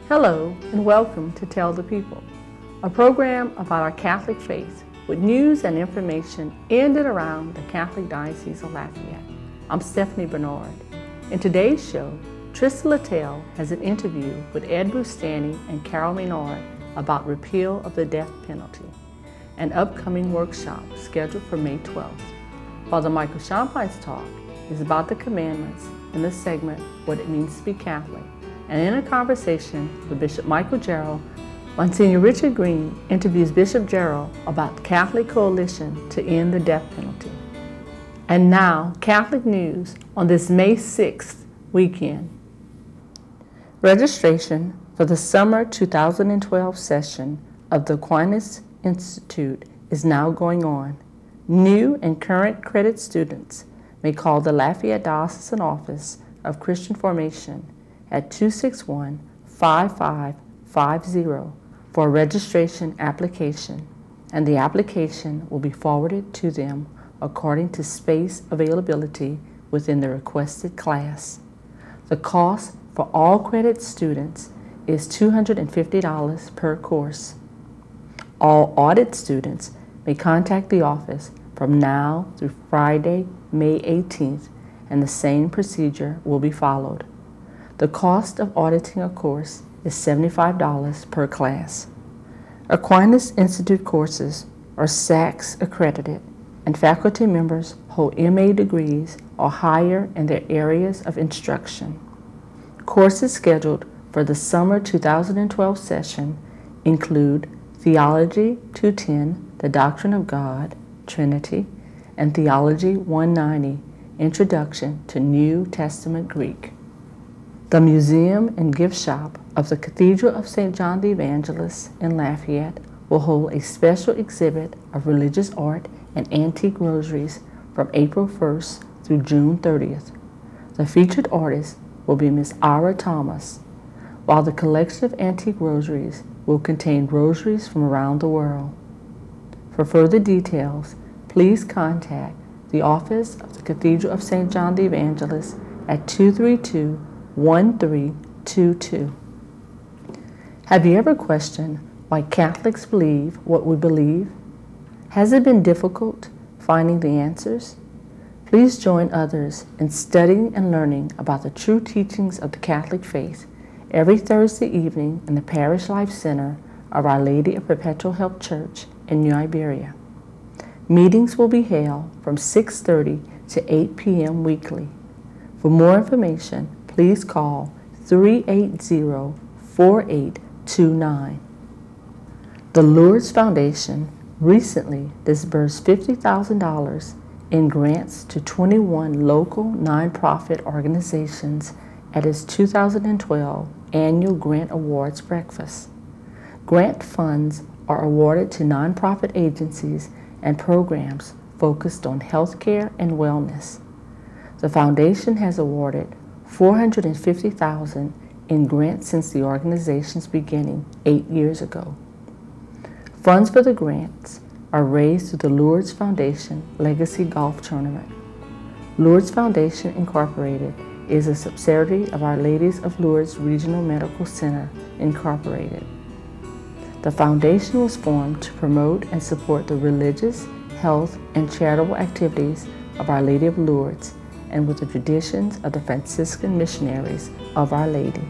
Hello and welcome to Tell the People, a program about our Catholic faith with news and information in and around the Catholic Diocese of Lafayette. I'm Stephanie Bernard. In today's show, Trista Littell has an interview with Ed Bustani and Carol Maynard about repeal of the death penalty, an upcoming workshop scheduled for May 12th. Father Michael Champine's talk is about the commandments in the segment What It Means to Be Catholic. And in a conversation with Bishop Michael Jarrell, Monsignor Richard Green interviews Bishop Jarrell about the Catholic Coalition to End the Death Penalty. And now, Catholic news on this May 6th weekend. Registration for the summer 2012 session of the Aquinas Institute is now going on. New and current credit students may call the Lafayette Diocesan Office of Christian Formation at 261-5550 for a registration application, and the application will be forwarded to them according to space availability within the requested class. The cost for all credit students is $250 per course. All audit students may contact the office from now through Friday, May 18th, and the same procedure will be followed. The cost of auditing a course is $75 per class. Aquinas Institute courses are SACS accredited, and faculty members hold MA degrees or higher in their areas of instruction. Courses scheduled for the summer 2012 session include Theology 210, The Doctrine of God, Trinity, and Theology 190, Introduction to New Testament Greek. The Museum and Gift Shop of the Cathedral of St. John the Evangelist in Lafayette will hold a special exhibit of religious art and antique rosaries from April 1st through June 30th. The featured artist will be Miss Ira Thomas, while the collection of antique rosaries will contain rosaries from around the world. For further details, please contact the Office of the Cathedral of St. John the Evangelist at 232-1322. Have you ever questioned why Catholics believe what we believe? Has it been difficult finding the answers? Please join others in studying and learning about the true teachings of the Catholic faith every Thursday evening in the Parish Life Center of Our Lady of Perpetual Help Church in New Iberia. Meetings will be held from 6:30 to 8 p.m. weekly. For more information, please call 380-4829. The Lourdes Foundation recently disbursed $50,000 in grants to 21 local nonprofit organizations at its 2012 annual Grant Awards breakfast. Grant funds are awarded to nonprofit agencies and programs focused on healthcare and wellness. The foundation has awarded $450,000 in grants since the organization's beginning 8 years ago. Funds for the grants are raised through the Lourdes Foundation Legacy Golf Tournament. Lourdes Foundation Incorporated is a subsidiary of Our Ladies of Lourdes Regional Medical Center Incorporated. The foundation was formed to promote and support the religious, health, and charitable activities of Our Lady of Lourdes and with the traditions of the Franciscan missionaries of Our Lady.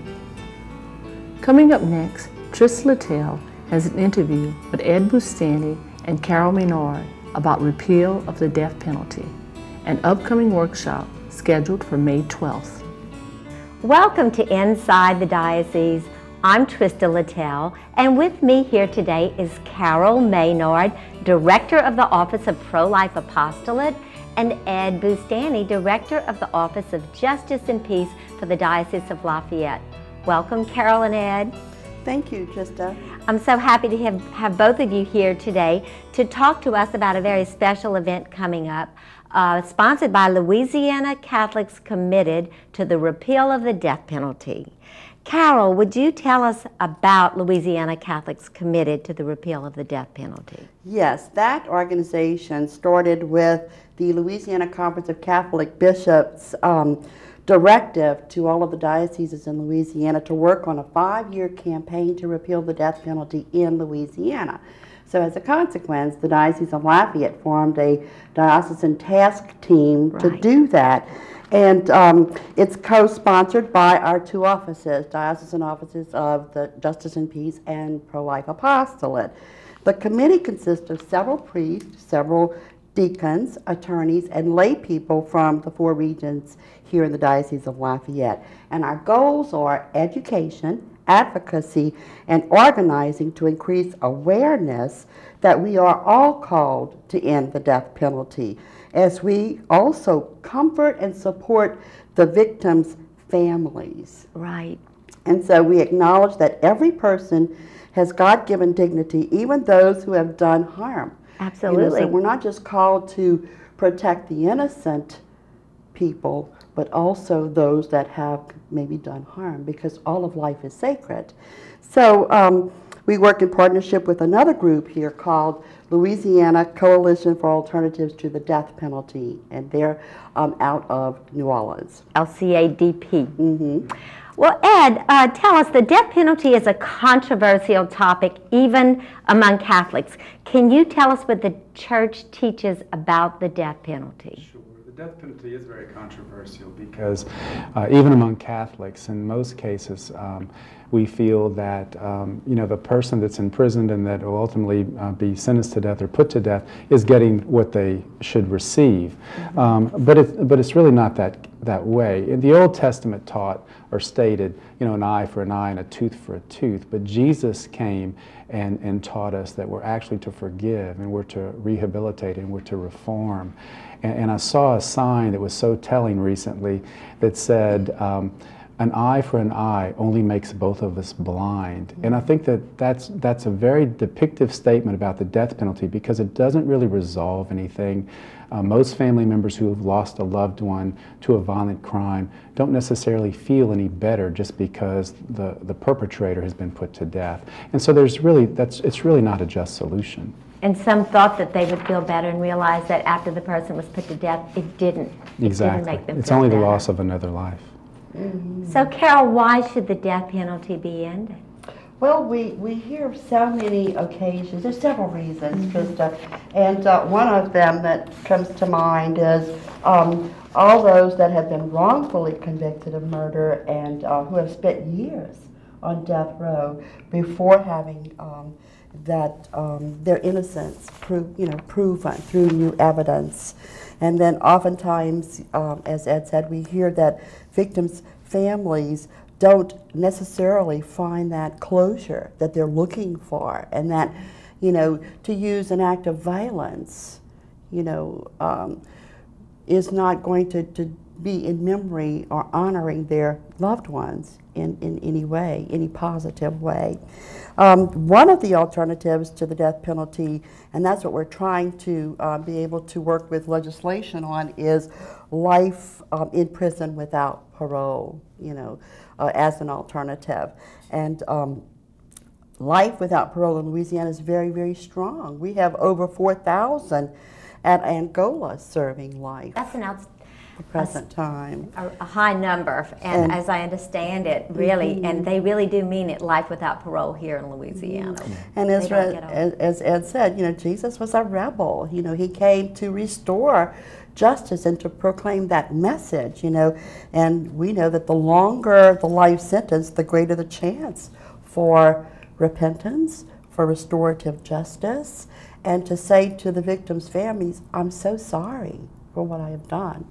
Coming up next, Trista Littell has an interview with Ed Bustani and Carol Maynard about repeal of the death penalty, an upcoming workshop scheduled for May 12th. Welcome to Inside the Diocese. I'm Trista Littell, and with me here today is Carol Maynard, Director of the Office of Pro-Life Apostolate, and Ed Bustani, Director of the Office of Justice and Peace for the Diocese of Lafayette. Welcome, Carol and Ed. Thank you, Trista. I'm so happy to have both of you here today to talk to us about a very special event coming up, sponsored by Louisiana Catholics Committed to the Repeal of the Death Penalty. Carol, would you tell us about Louisiana Catholics Committed to the Repeal of the Death Penalty? Yes, that organization started with the Louisiana Conference of Catholic Bishops directive to all of the dioceses in Louisiana to work on a 5-year campaign to repeal the death penalty in Louisiana. So as a consequence, the Diocese of Lafayette formed a diocesan task team to do that. And it's co-sponsored by our 2 offices, diocesan offices of the Justice and Peace and Pro-Life Apostolate. The committee consists of several priests, several deacons, attorneys, and lay people from the 4 regions here in the Diocese of Lafayette. And our goals are education, advocacy, and organizing to increase awareness that we are all called to end the death penalty, as we also comfort and support the victims' families. Right. And so we acknowledge that every person has God-given dignity, even those who have done harm. Absolutely. So we're not just called to protect the innocent people, but also those that have maybe done harm, because all of life is sacred. So we work in partnership with another group here called Louisiana Coalition for Alternatives to the Death Penalty, and they're out of New Orleans. LCADP. Mm-hmm. Well, Ed, tell us, the death penalty is a controversial topic even among Catholics. Can you tell us what the Church teaches about the death penalty? Sure. The death penalty is very controversial because even among Catholics, in most cases, we feel that the person that's imprisoned and that will ultimately be sentenced to death or put to death is getting what they should receive. But it's really not that way. In the Old Testament taught or stated, an eye for an eye and a tooth for a tooth. But Jesus came and taught us that we're actually to forgive and we're to rehabilitate and we're to reform. And I saw a sign that was so telling recently that said, an eye for an eye only makes both of us blind. And I think that's a very depictive statement about the death penalty, because it doesn't really resolve anything. Most family members who have lost a loved one to a violent crime don't necessarily feel any better just because the perpetrator has been put to death. And so it's really not a just solution. And some thought that they would feel better and realized that after the person was put to death, it didn't. Exactly. It didn't make them it's feel only better. the loss of another life. Mm-hmm. So, Carol, why should the death penalty be ended? Well, we hear of so many occasions. There's several reasons, Krista, and one of them that comes to mind is all those that have been wrongfully convicted of murder and who have spent years on death row before having their innocence proven through new evidence. And then oftentimes, as Ed said, we hear that victims' families don't necessarily find that closure that they're looking for, and that, to use an act of violence, is not going to be in memory or honoring their loved ones in any way, any positive way. One of the alternatives to the death penalty, and that's what we're trying to be able to work with legislation on, is life in prison without parole, as an alternative. And life without parole in Louisiana is very, very strong. We have over 4,000 at Angola serving life. That's the present time. A high number, and as I understand it, really, and they really do mean it, life without parole here in Louisiana. And as Ed said, Jesus was a rebel. He came to restore justice and to proclaim that message, and we know that the longer the life sentence, the greater the chance for repentance, for restorative justice, and to say to the victims' families, I'm so sorry for what I have done.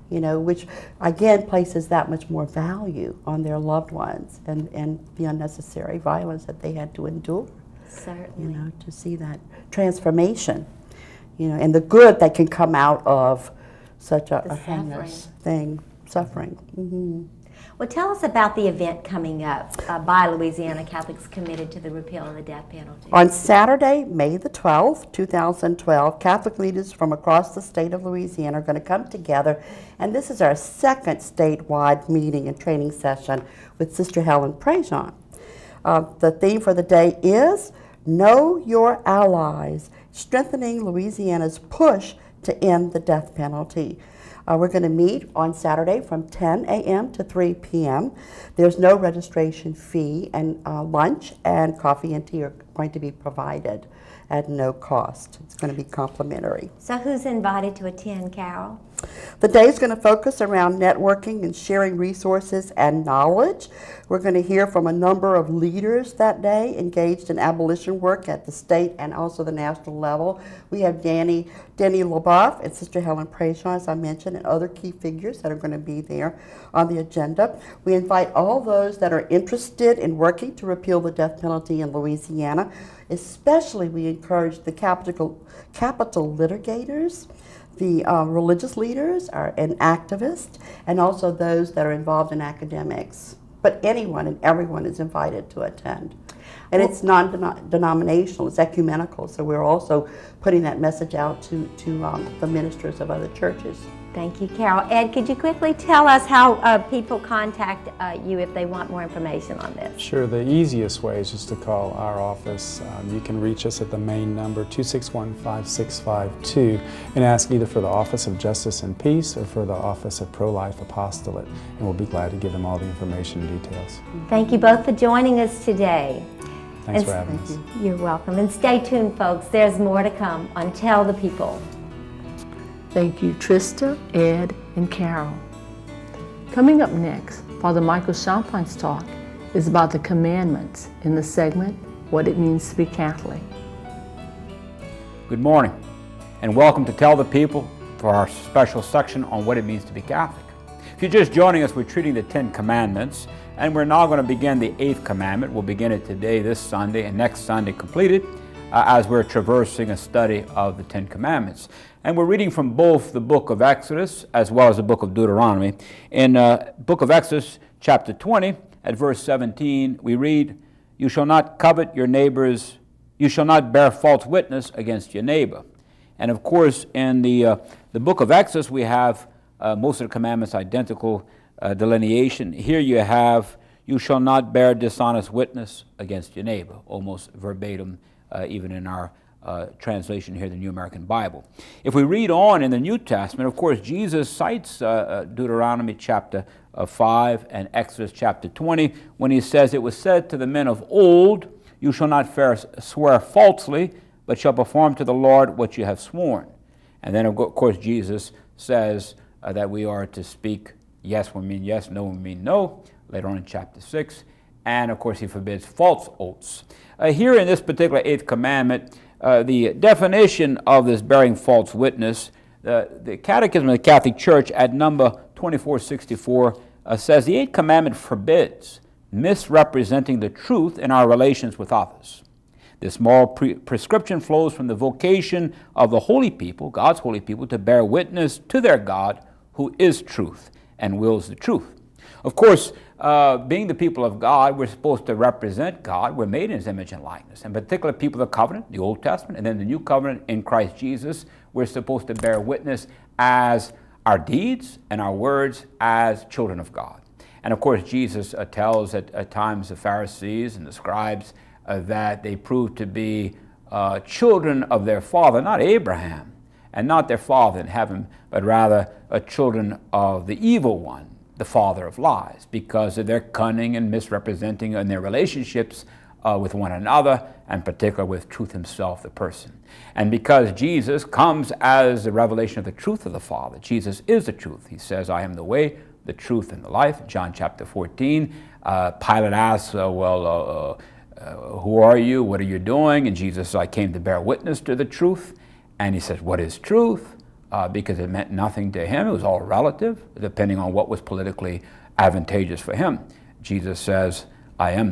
Which again places that much more value on their loved ones and the unnecessary violence that they had to endure. Certainly. To see that transformation, and the good that can come out of such a heinous thing, suffering. Mm-hmm. Well, tell us about the event coming up by Louisiana Catholics committed to the repeal of the death penalty. On Saturday, May the 12th, 2012, Catholic leaders from across the state of Louisiana are going to come together, and this is our second statewide meeting and training session with Sister Helen Prejean. The theme for the day is Know Your Allies, Strengthening Louisiana's Push to End the Death Penalty. We're going to meet on Saturday from 10 a.m. to 3 p.m. There's no registration fee, and lunch and coffee and tea are going to be provided at no cost. It's going to be complimentary. So who's invited to attend, Carol? The day is going to focus around networking and sharing resources and knowledge. We're going to hear from a number of leaders that day engaged in abolition work at the state and also the national level. We have Denny LaBeouf and Sister Helen Prejean, as I mentioned, and other key figures that are going to be there on the agenda. We invite all those that are interested in working to repeal the death penalty in Louisiana. Especially, we encourage the capital litigators, the religious leaders and activists, and also those that are involved in academics. But anyone and everyone is invited to attend. And it's non-denominational, it's ecumenical, so we're also putting that message out to the ministers of other churches. Thank you, Carol. Ed, could you quickly tell us how people contact you if they want more information on this? Sure. The easiest way is just to call our office. You can reach us at the main number, 261-5652, and ask either for the Office of Justice and Peace or for the Office of Pro-Life Apostolate, and we'll be glad to give them all the information and details. Thank you both for joining us today. Thanks for having us. You're welcome. And stay tuned, folks. There's more to come on Tell the People. Thank you, Trista, Ed, and Carol. Coming up next, Father Michael Champine's talk is about the commandments in the segment, What It Means to Be Catholic. Good morning, and welcome to Tell the People for our special section on what it means to be Catholic. If you're just joining us, we're treating the 10 Commandments, and we're now going to begin the 8th commandment. We'll begin it today, this Sunday, and next Sunday completed, as we're traversing a study of the 10 Commandments. And we're reading from both the book of Exodus as well as the book of Deuteronomy. In book of Exodus, chapter 20, at verse 17, we read, "You shall not covet your neighbor's, you shall not bear false witness against your neighbor." And of course, in the book of Exodus, we have most of the commandments identical delineation. Here you have, "You shall not bear dishonest witness against your neighbor," almost verbatim, even in our translation here, the New American Bible. If we read on in the New Testament, of course, Jesus cites Deuteronomy chapter 5 and Exodus chapter 20 when he says, "It was said to the men of old, you shall not swear falsely, but shall perform to the Lord what you have sworn." And then, of course, Jesus says that we are to speak yes when we mean yes, no when we mean no, later on in chapter 6. And, of course, he forbids false oaths. Here in this particular 8th commandment, the definition of this bearing false witness, the Catechism of the Catholic Church at number 2464 says the 8th commandment forbids misrepresenting the truth in our relations with others. This moral prescription flows from the vocation of the holy people, God's holy people, to bear witness to their God who is truth and wills the truth. Of course, being the people of God, we're supposed to represent God. We're made in His image and likeness. In particular, people of the covenant, the Old Testament, and then the New Covenant in Christ Jesus, we're supposed to bear witness as our deeds and our words as children of God. And of course, Jesus tells at times the Pharisees and the scribes that they proved to be children of their father, not Abraham, and not their father in heaven, but rather children of the evil one, the father of lies, because of their cunning and misrepresenting in their relationships with one another, and particularly with truth himself, the person. And because Jesus comes as the revelation of the truth of the Father, Jesus is the truth. He says, "I am the way, the truth, and the life," John chapter 14. Pilate asks, "Who are you? What are you doing?" And Jesus says, "I came to bear witness to the truth." And he says, "What is truth?" Because it meant nothing to him. It was all relative, depending on what was politically advantageous for him. Jesus says, "I am